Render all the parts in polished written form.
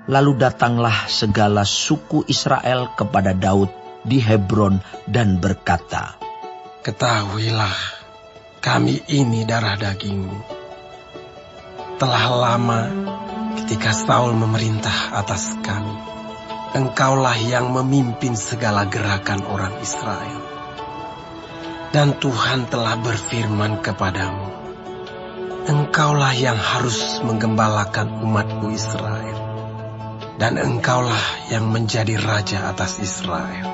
Lalu datanglah segala suku Israel kepada Daud di Hebron dan berkata, "Ketahuilah, kami ini darah dagingmu. Telah lama ketika Saul memerintah atas kami, engkaulah yang memimpin segala gerakan orang Israel. Dan Tuhan telah berfirman kepadamu, engkaulah yang harus menggembalakan umatku Israel. Dan engkaulah yang menjadi raja atas Israel."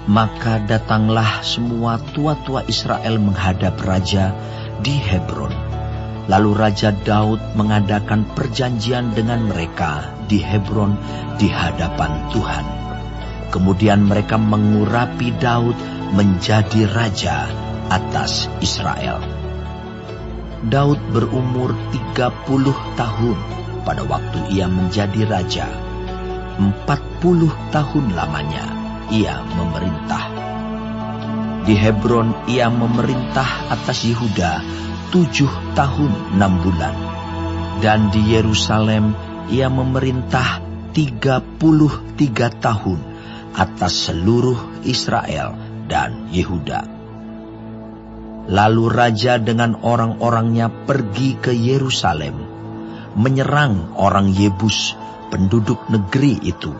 Maka datanglah semua tua-tua Israel menghadap raja di Hebron. Lalu Raja Daud mengadakan perjanjian dengan mereka di Hebron di hadapan Tuhan. Kemudian mereka mengurapi Daud menjadi raja atas Israel. Daud berumur 30 tahun pada waktu ia menjadi raja. 40 tahun lamanya ia memerintah. Di Hebron ia memerintah atas Yehuda 7 tahun 6 bulan. Dan di Yerusalem ia memerintah 33 tahun atas seluruh Israel dan Yehuda. Lalu raja dengan orang-orangnya pergi ke Yerusalem, menyerang orang Yebus, penduduk negeri itu.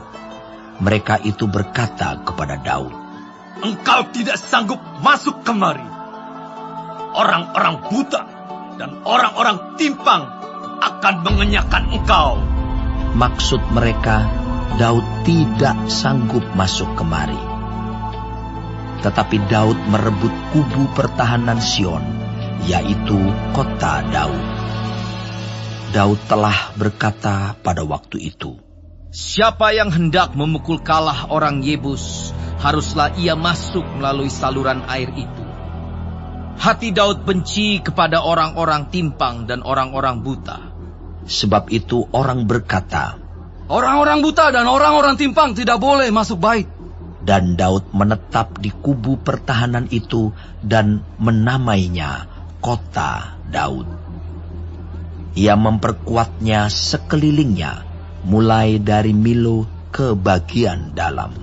Mereka itu berkata kepada Daud, "Engkau tidak sanggup masuk kemari. Orang-orang buta dan orang-orang timpang akan mengenyahkan engkau." Maksud mereka, Daud tidak sanggup masuk kemari. Tetapi Daud merebut kubu pertahanan Sion, yaitu kota Daud. Daud telah berkata pada waktu itu, "Siapa yang hendak memukul kalah orang Yebus, haruslah ia masuk melalui saluran air itu." Hati Daud benci kepada orang-orang timpang dan orang-orang buta. Sebab itu orang berkata, "Orang-orang buta dan orang-orang timpang tidak boleh masuk bait." Dan Daud menetap di kubu pertahanan itu dan menamainya Kota Daud. Ia memperkuatnya sekelilingnya, mulai dari Milo ke bagian dalam.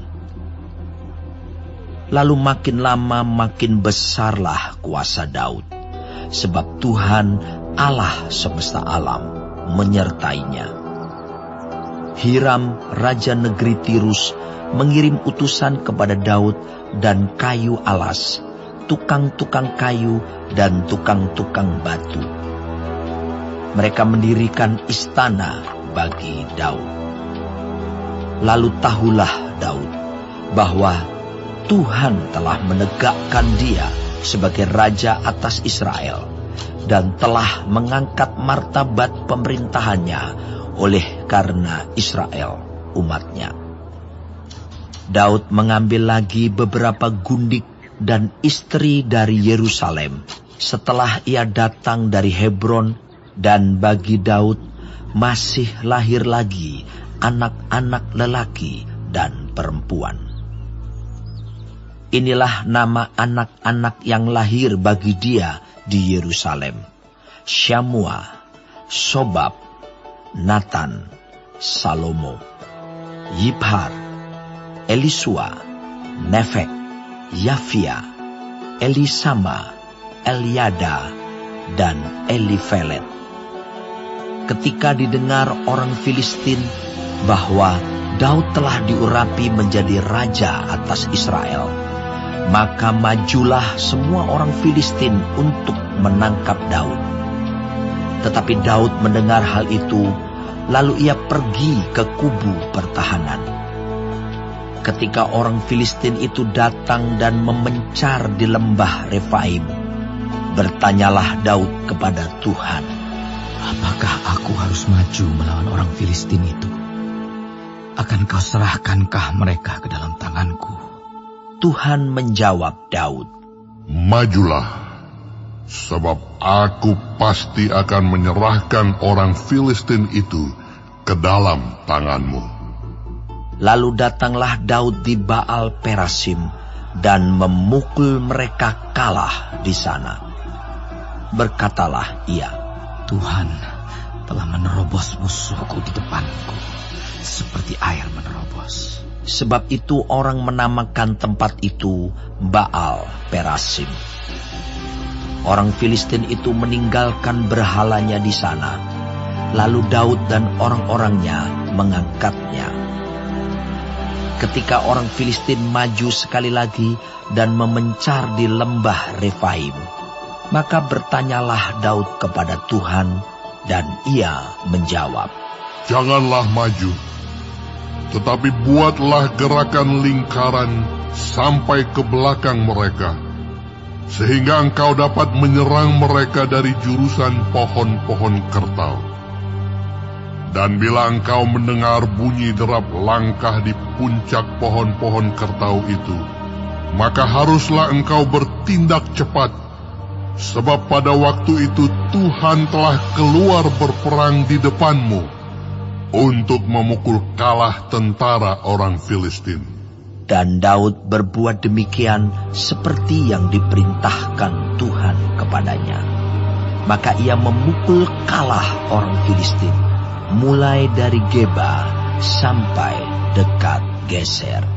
Lalu makin lama makin besarlah kuasa Daud, sebab Tuhan Allah semesta alam menyertainya. Hiram, raja negeri Tirus, mengirim utusan kepada Daud dan kayu alas, tukang-tukang kayu dan tukang-tukang batu. Mereka mendirikan istana bagi Daud. Lalu tahulah Daud bahwa Tuhan telah menegakkan dia sebagai raja atas Israel dan telah mengangkat martabat pemerintahannya oleh karena Israel umatnya. Daud mengambil lagi beberapa gundik dan istri dari Yerusalem setelah ia datang dari Hebron, dan bagi Daud masih lahir lagi anak-anak lelaki dan perempuan. Inilah nama anak-anak yang lahir bagi dia di Yerusalem: Syamua, Sobab, Natan, Salomo, Yibhar, Elisua, Nefek, Yafia, Elisama, Eliada, dan Elifelet. Ketika didengar orang Filistin bahwa Daud telah diurapi menjadi raja atas Israel, maka majulah semua orang Filistin untuk menangkap Daud. Tetapi Daud mendengar hal itu, lalu ia pergi ke kubu pertahanan. Ketika orang Filistin itu datang dan memencar di lembah Refaim, bertanyalah Daud kepada Tuhan, "Apakah aku harus maju melawan orang Filistin itu? Akan kau serahkankah mereka ke dalam tanganku?" Tuhan menjawab Daud, "Majulah, sebab aku pasti akan menyerahkan orang Filistin itu ke dalam tanganmu." Lalu datanglah Daud di Baal Perasim dan memukul mereka kalah di sana. Berkatalah ia, "Tuhan, telah menerobos musuhku di depanku, seperti air menerobos. Sebab itu orang menamakan tempat itu Baal Perasim. Orang Filistin itu meninggalkan berhalanya di sana. Lalu Daud dan orang-orangnya mengangkatnya. Ketika orang Filistin maju sekali lagi dan memencar di lembah Refaim, maka bertanyalah Daud kepada Tuhan, dan ia menjawab, Janganlah maju, tetapi buatlah gerakan lingkaran sampai ke belakang mereka, sehingga engkau dapat menyerang mereka dari jurusan pohon-pohon kertau. Dan bila engkau mendengar bunyi derap langkah di puncak pohon-pohon kertau itu, maka haruslah engkau bertindak cepat, sebab pada waktu itu Tuhan telah keluar berperang di depanmu untuk memukul kalah tentara orang Filistin. Dan Daud berbuat demikian seperti yang diperintahkan Tuhan kepadanya. Maka ia memukul kalah orang Filistin, mulai dari Geba sampai dekat Geser.